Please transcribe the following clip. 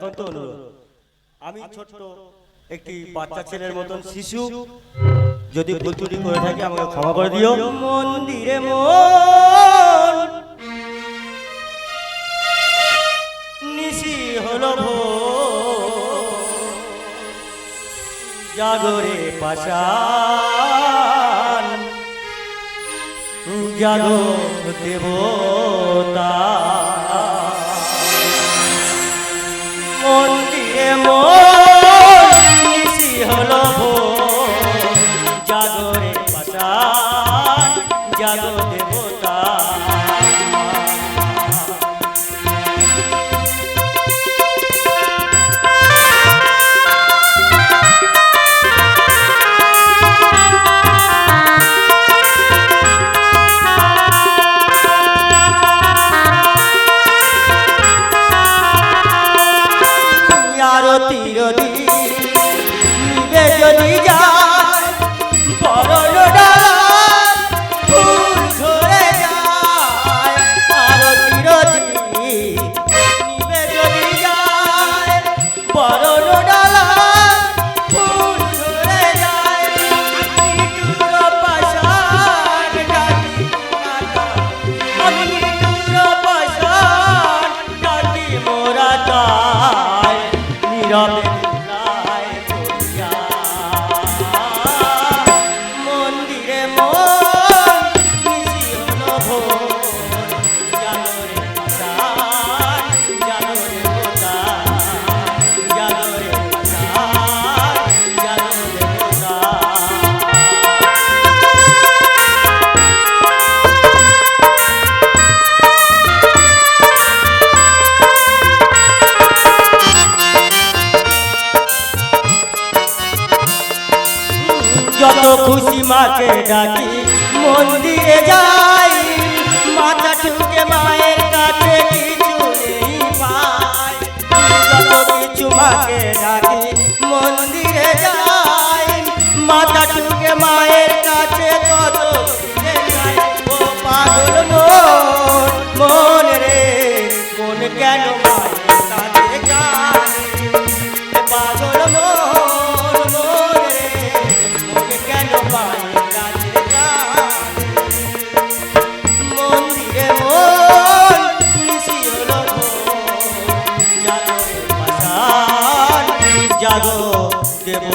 এখন তো অনুরোধ, আমি ছোট্ট একটি বাচ্চা ছেলের মতন শিশু, যদি ভুল ত্রুটি করে থাকি আমাকে ক্ষমা করে দিও। মন্দিরে মন নিশি হলো জাগরে পাশান, জাগো দেবতা। মন্দিরে মন নিশি হলো জাগরে পাশান, জাগো দেবতা। নিবে যদি যায় বরণ ডালা ফুল ঝরে যায়, আরতি নিবে যদি যায় বরণ ডালা ফুল ঝরে যায়। টুকরো পাশান ডাকি মাতা, আমি টুকরো পাশান ডাকি মোরা যায় নীরবে। যত খুশি মাকে ডাকি মন্দিরে যাই, মাথা ঠুকে মায়ের কাছে কিছু নেই পাই। যত কিছু মাকে ডাকি মন্দিরে যাই, মাথা ঠুকে মায়ের কাছে কত যাই। ও পাগল মন, মন রে মন কেন মায়ের কাছে যায়? পাগল মন, মন রে কেন মায়ের কাছে যায়? মন্দিরে মন নিশি হলো জাগো পাশান, জাগো দেব।